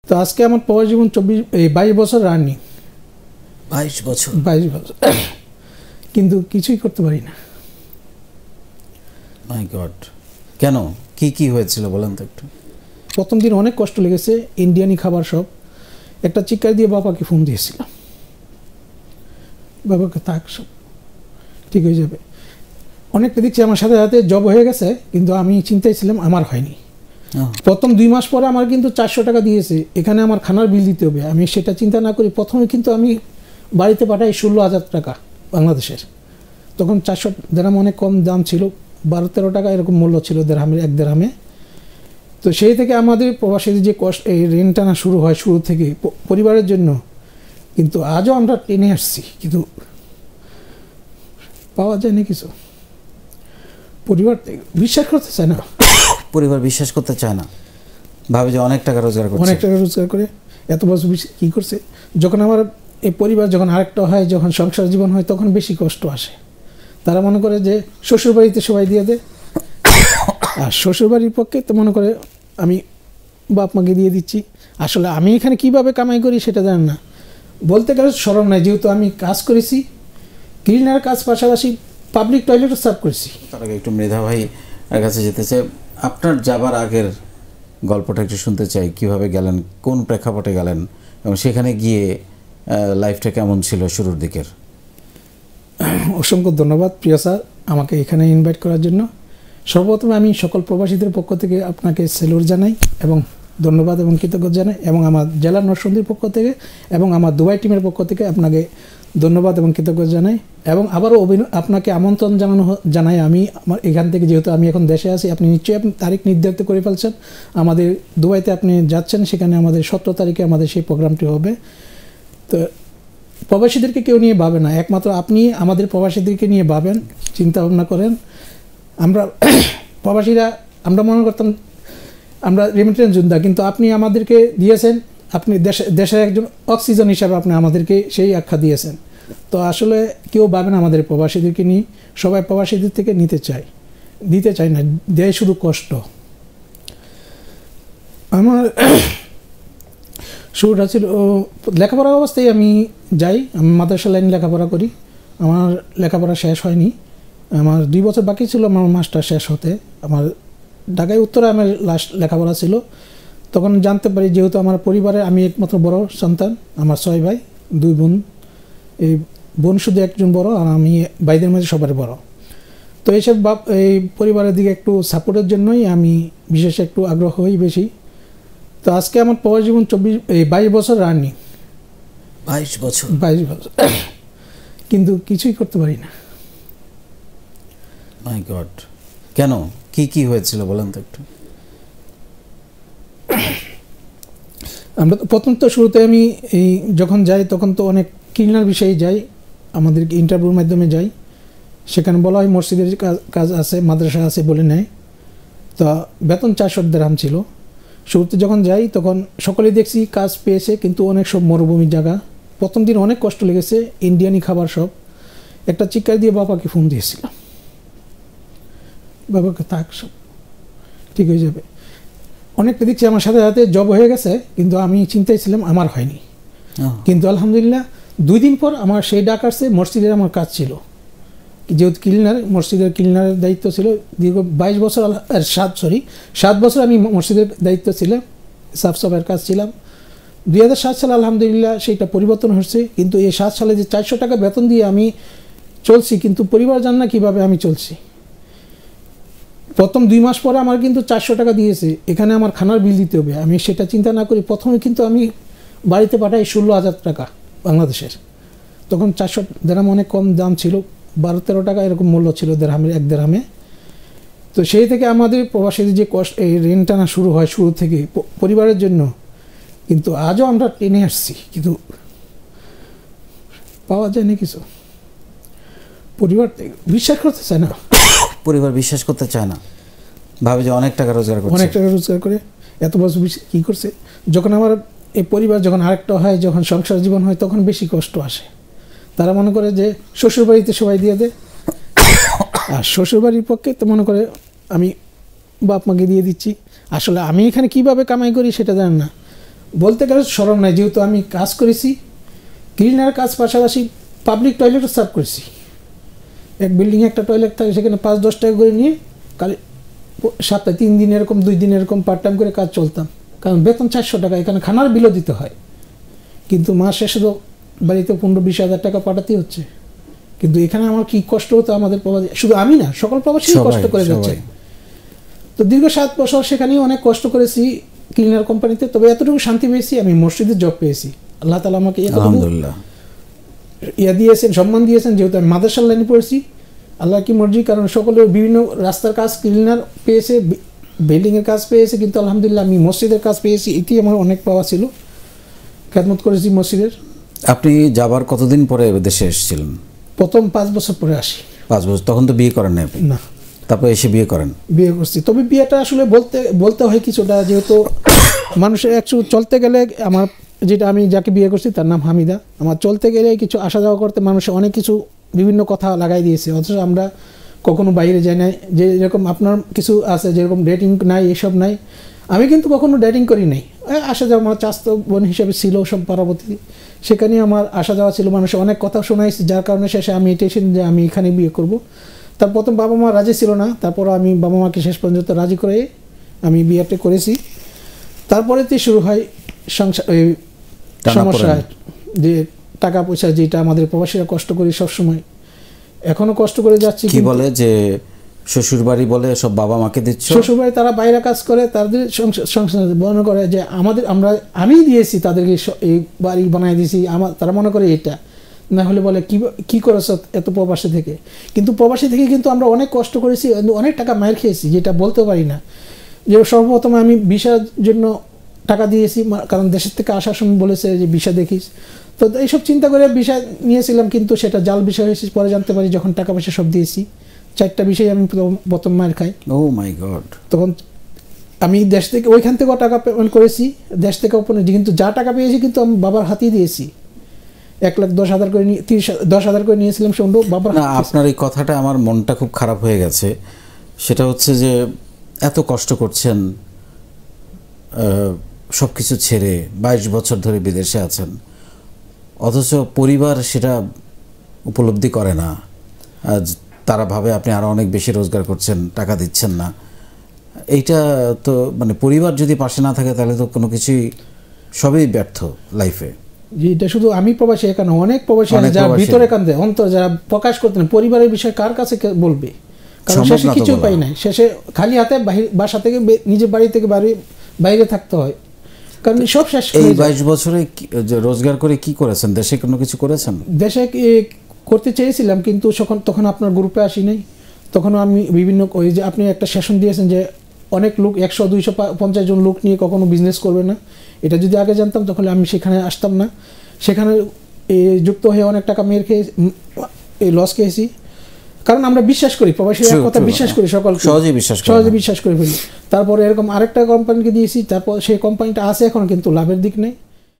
তো আজকে আমার প্রবাস জীবন 22 বছর রানিং। 22 বছর কিন্তু কিছুই করতে পারি না। মাই গড, কেন? কি হয়েছিল বলেন তো একটু। প্রথম দিন অনেক কষ্ট লেগেছে, ইন্ডিয়ানি খাবার সব। একটা চিৎকার দিয়ে বাবাকে ফোন দিয়েছিলাম, বাবাকে থাক সব ঠিক হয়ে যাবে। অনেকটা দেখছি আমার সাথে সাথে জব হয়ে গেছে, কিন্তু আমি চিন্তায় ছিলাম আমার হয়নি। প্রথম 2 মাস পরে আমার কিন্তু 400 টাকা দিয়েছে, এখানে আমার খানার বিল দিতে হবে। আমি সেটা চিন্তা না করি প্রথমে কিন্তু আমি বাড়িতে পাঠাই 16,000 টাকা বাংলাদেশের। তখন 400 দেরহাম অনেক কম দাম ছিল, 12-13 টাকা এরকম মূল্য ছিল দেরহামের, 1 দেরহামে। তো সেই থেকে আমাদের প্রবাসীর যে কষ্ট, এই ঋণ টানা শুরু হয় শুরু থেকে পরিবারের জন্য। কিন্তু আজও আমরা টেনে আসছি, কিন্তু পাওয়া যায় না কিছু। পরিবার বিশ্বাস করতে চায় না, পরিবার বিশ্বাস করতে চায় না, ভাবে যে অনেক টাকা রোজগার করছে, অনেক টাকা রোজগার করে এত বছর কী করছে। যখন আমার এই পরিবার যখন আরেকটা হয়, যখন সংসার জীবন হয়, তখন বেশি কষ্ট আসে। তারা মনে করে যে শ্বশুরবাড়িতে সবাই দিয়ে দেয়, আর শ্বশুরবাড়ির পক্ষে তো মনে করে আমি বাপ মাকে দিয়ে দিচ্ছি। আসলে আমি এখানে কিভাবে কামাই করি সেটা জানেন না, বলতে গেলে শরম নাই। যেহেতু আমি কাজ করেছি, ক্লিনার কাজ, পাশাপাশি পাবলিক টয়লেটও সার্ভ করেছি। তার আগে একটু মৃধা ভাই এর কাছে যেতে চাই। আপনার যাবার আগের গল্পটা একটু শুনতে চাই, কিভাবে গেলেন, কোন প্রেক্ষাপটে গেলেন, এবং সেখানে গিয়ে লাইফটা কেমন ছিল শুরুর দিকের। অসংখ্য ধন্যবাদ প্রিয় স্যার আমাকে এখানে ইনভাইট করার জন্য। সর্বপ্রথমে আমি সকল প্রবাসীদের পক্ষ থেকে আপনাকে সেলুট জানাই এবং ধন্যবাদ এবং কৃতজ্ঞতা জানাই, এবং আমার জেলা নরসিংদীর পক্ষ থেকে এবং আমার দুবাই টিমের পক্ষ থেকে আপনাকে ধন্যবাদ এবং কৃতজ্ঞতা জানাই। এবং আবারও আপনাকে আমন্ত্রণ জানাই আমি আমার এখান থেকে, যেহেতু আমি এখন দেশে আছি, আপনি নিশ্চয়ই তারিখ নির্ধারিত করে ফেলছেন আমাদের দুবাইতে আপনি যাচ্ছেন, সেখানে আমাদের 17 তারিখে আমাদের সেই প্রোগ্রামটি হবে। তো প্রবাসীদেরকে কেউ নিয়ে ভাবে না, একমাত্র আপনি আমাদের প্রবাসীদেরকে নিয়ে ভাবেন, চিন্তা ভাবনা করেন। আমরা প্রবাসীরা আমরা মনে করতাম আমরা রেমিটেন্স যোদ্ধা, কিন্তু আপনি আমাদেরকে দিয়েছেন, আপনি দেশের একজন অক্সিজেন হিসাবে আপনি আমাদেরকে সেই আখ্যা দিয়েছেন। তো আসলে কেউ ভাবেন আমাদের প্রবাসীদেরকে নিয়ে, সবাই প্রবাসীদের থেকে দিতে চায় না, দেয় শুধু কষ্ট। আমার শুরুটা ছিল লেখাপড়ার অবস্থায় আমি যাই, আমি মাদ্রাসা লাইন লেখাপড়া করি। আমার লেখাপড়া শেষ হয়নি, আমার 2 বছর বাকি ছিল আমার মাস্টার শেষ হতে। আমার ঢাকায় উত্তরে আমার লাস্ট লেখাপড়া ছিল। তখন জানতে পারি, যেহেতু আমার পরিবারে আমি একমাত্র বড় সন্তান, আমার 6 ভাই 2 বোন, এই বোন শুধু একজন বড়, আর আমি ভাইদের মাঝে সবার বড়। তো এইসব এই পরিবারের দিকে একটু সাপোর্টের জন্যই আমি বিশেষ একটু আগ্রহ হই বেশি। তো আজকে আমার প্রবাস জীবন 22 বছর রানিং। 22 বছর কিন্তু কিছুই করতে পারি না। মাই গড, কেন? কি হয়েছিল বলেন তো একটু। আমরা তো প্রথম তো শুরুতে আমি যখন যাই তখন তো অনেক ক্লিনার বিষয়ে যাই, আমাদেরকে ইন্টারভিউর মাধ্যমে যাই। সেখানে বলা হয় মসজিদের কাজ আছে, মাদ্রাসা আছে বলে নেয়। তো বেতন 400 দিরহাম ছিল। শুরুতে যখন যাই তখন সকলেই দেখছি কাজ পেয়েছে, কিন্তু অনেক সব মরুভূমির জায়গা। প্রথম দিন অনেক কষ্ট লেগেছে, ইন্ডিয়ানি খাবার সব। একটা চিৎকার দিয়ে বাবাকে ফোন দিয়েছিলাম, বাবাকে থাক সব ঠিক হয়ে যাবে। অনেকটা দেখছি আমার সাথে সাথে জব হয়ে গেছে, কিন্তু আমি চিন্তায় ছিলাম আমার হয়নি। কিন্তু আলহামদুলিল্লাহ 2 দিন পর আমার সেই ডাক আসছে, মসজিদের আমার কাজ ছিল, যেহেতু মসজিদের ক্লিনারের দায়িত্ব ছিল। দীর্ঘ 22 বছর 7 বছর আমি মসজিদের দায়িত্ব ছিলাম, সাফ সাফাইয়ের কাজ ছিলাম। 2007 সালে আলহামদুলিল্লাহ সেইটা পরিবর্তন হচ্ছে। কিন্তু এই 7 সালে যে 400 টাকা বেতন দিয়ে আমি চলছি, কিন্তু পরিবার জান না কীভাবে আমি চলছি। প্রথম 2 মাস পরে আমার কিন্তু 400 টাকা দিয়েছে, এখানে আমার খানার বিল দিতে হবে। আমি সেটা চিন্তা না করি প্রথমে কিন্তু আমি বাড়িতে পাঠাই 16,000 টাকা বাংলাদেশের। তখন 400 দেরহাম অনেক কম দাম ছিল, 12-13 টাকা এরকম মূল্য ছিল দেরহামের, 1 দেরহামে। তো সেই থেকে আমাদের প্রবাসীর যে কষ্ট, এই ঋণ টানা শুরু হয় শুরু থেকে পরিবারের জন্য। কিন্তু আজও আমরা টেনে আসছি, কিন্তু পাওয়া যায় না কিছু। পরিবার বিশ্বাস করতে চায় না, পরিবার বিশ্বাস করতে চায় না, ভাবে যে অনেক টাকা রোজগার করে এত বছর কী করছে। যখন আমার এই পরিবার যখন আরেকটা হয়, যখন সংসার জীবন হয়, তখন বেশি কষ্ট আসে। তারা মনে করে যে শ্বশুরবাড়িতে সবাই দিয়ে দেয়, আর শ্বশুরবাড়ির পক্ষে তো মনে করে আমি বাপ মাকে দিয়ে দিচ্ছি। আসলে আমি এখানে কিভাবে কামাই করি সেটা জানেন না, বলতে গেলে স্মরণ নাই, যেহেতু আমি কাজ করেছি ক্লিনার কাজ, পাশাপাশি পাবলিক টয়লেটও সার্ভ করেছি। এক বিল্ডিংয়ে একটা টয়লেট থাকে, সেখানে 5-10 টাকা করে নিয়ে সপ্তাহে 3 দিন এরকম 2 দিন এরকম পার্ট টাইম করে কাজ চলতাম, কারণ বেতন 400 টাকা, এখানে খানার বিলও দিতে হয়। কিন্তু মাস শেষে তো বাড়িতে 15-20 হাজার টাকা পাঠাতেই হচ্ছে। কিন্তু এখানে আমার কি কষ্ট হতো, আমাদের প্রবাসী, শুধু আমি না, সকল প্রবাসী কষ্ট করে যাচ্ছে। তো দীর্ঘ 7 বছর সেখানেই অনেক কষ্ট করেছি ক্লিনার কোম্পানিতে। তবে এতটুকু শান্তি পেয়েছি, আমি মসজিদে জব পেয়েছি। আল্লাহ তাআলা আমাকে আলহামদুলিল্লাহ দিয়েছেন, সম্মান দিয়েছেন, যেহেতু আমি মাদ্রাসার লাইনে পড়েছি। আল্লাহ কি মর্জি, কারণ সকলের বিভিন্ন রাস্তার কাজ ক্লিনার পেয়েছে, বিল্ডিংয়ের কাজ পেয়েছে, কিন্তু আলহামদুলিল্লাহ আমি মসজিদের কাজ পেয়েছি। এটি আমার অনেক পাওয়া ছিল, খেদমত করেছি মসজিদের। আপনি যাবার কতদিন পরে দেশে এসেছিলেন? প্রথম 5 বছর পরে আসি। 5 বছর? তখন তো বিয়ে করেন আপনি? না, তারপরে এসে বিয়ে করেন? বিয়ে করছি। তবে বিয়েটা আসলে বলতে হয় কিছুটা, যেহেতু মানুষের একটু চলতে গেলে, আমার যেটা আমি যাকে বিয়ে করছি তার নাম হামিদা, আমার চলতে গেলে কিছু আসা যাওয়া করতে মানুষের অনেক কিছু বিভিন্ন কথা লাগাই দিয়েছে, অথচ আমরা কখনো বাইরে যাই নাই। যে যেরকম আপনার কিছু আছে, যেরকম ডেটিং নাই, এসব নাই, আমি কিন্তু কখনো ডেটিং করি নাই। আসা যাওয়া আমার চাচাতো বোন হিসেবে ছিল সব পারাবতী, সেখানে আমার আসা যাওয়া ছিল। মানুষের অনেক কথা শোনাইছি, যার কারণে শেষে আমি এটাই যে আমি এখানে বিয়ে করব। তার প্রথম বাবা মা রাজি ছিল না, তারপর আমি বাবা মাকে শেষ পর্যন্ত রাজি করে আমি বিয়েটা করেছি। তারপরেতে শুরু হয় সংসার সমস্যা, যে টাকা পয়সা, যেটা আমাদের প্রবাসীরা কষ্ট করি সবসময়, এখনো কষ্ট করে যাচ্ছি। কি বলে যে শ্বশুর বাড়ি বলে সব বাবা মাকে দিচ্ছ? শ্বশুর বাড়ি তারা বাইরে কাজ করে, তাদের সংসার মনে করে যে আমি দিয়েছি তাদেরকে, এই বাড়ি বানাই দিয়েছি, তারা মনে করে এটা না হলে বলে কি করেছ এত প্রবাসী থেকে। কিন্তু প্রবাসী থেকে কিন্তু আমরা অনেক কষ্ট করেছি, অনেক টাকা মায়ের খেয়েছি, যেটা বলতে পারি না। যে সর্বপ্রথম আমি ভিসার জন্য টাকা দিয়েছি, কারণ দেশের থেকে আসার সময় বলেছে যে ভিসা দেখিস। তো এইসব চিন্তা করে ভিসা নিয়েছিলাম, কিন্তু সেটা জাল ভিসা হয়েছে, পরে জানতে পারি যখন টাকা পয়সা সব দিয়েছি। 4টা বিষয়ে আমি প্রথম মার খাই। ও মাই গড! তখন আমি দেশ থেকে, ওইখান থেকেও টাকা পেমেন্ট করেছি, দেশ থেকেও, কিন্তু যা টাকা পেয়েছি কিন্তু আমি বাবার হাতেই দিয়েছি। 1,10,000 করে 10,000 করে নিয়েছিলাম সন্ধ্যা বাবার। না, আপনার এই কথাটা আমার মনটা খুব খারাপ হয়ে গেছে। সেটা হচ্ছে যে এত কষ্ট করছেন, সব কিছু ছেড়ে 22 বছর ধরে বিদেশে আছেন, অথচ পরিবার সেটা উপলব্ধি করে না। তারা ভাবে আপনি আরও অনেক বেশি রোজগার করছেন, টাকা দিচ্ছেন না। এইটা তো মানে পরিবার যদি পাশে না থাকে তাহলে তো কোনো কিছুই, সবই ব্যর্থ লাইফে। এটা শুধু আমি প্রবাসী এখানে, অনেক প্রবাসী আছে যারা ভিতরে কান্দে, অন্তর যারা প্রকাশ করতে না, পরিবারের বিষয়ে কার কাছে বলবে, কারণ শেষে কিছু পাই নাই, শেষে খালি হাতে বাসা থেকে, নিজের বাড়ি থেকে বাইরে থাকতে হয়, কারণ সব শেষ। এই 22 বছরে রোজগার করে কি করেছেন? দেশে কোনো কিছু করেছেন? দেশে করতে চেয়েছিলাম, কিন্তু তখন আপনার গ্রুপে আসি নাই। তখন আমি বিভিন্ন, ওই যে আপনি একটা সেশন দিয়েছেন যে অনেক লোক 100-250 জন লোক নিয়ে কখনো বিজনেস করবে না, এটা যদি আগে জানতাম তাহলে আমি সেখানে আসতাম না। সেখানে যুক্ত হয়ে অনেক টাকা মেয়ের খেয়ে লস খেয়েছি, কারণ আমরা বিশ্বাস করি, প্রবাসীরা কথা বিশ্বাস করি, সকলকে সহজে বিশ্বাস করে ফেলি। তারপরে এরকম আরেকটা কোম্পানিকে দিয়েছি, তারপর সেই কোম্পানিটা আছে এখন, কিন্তু লাভের দিক নেই।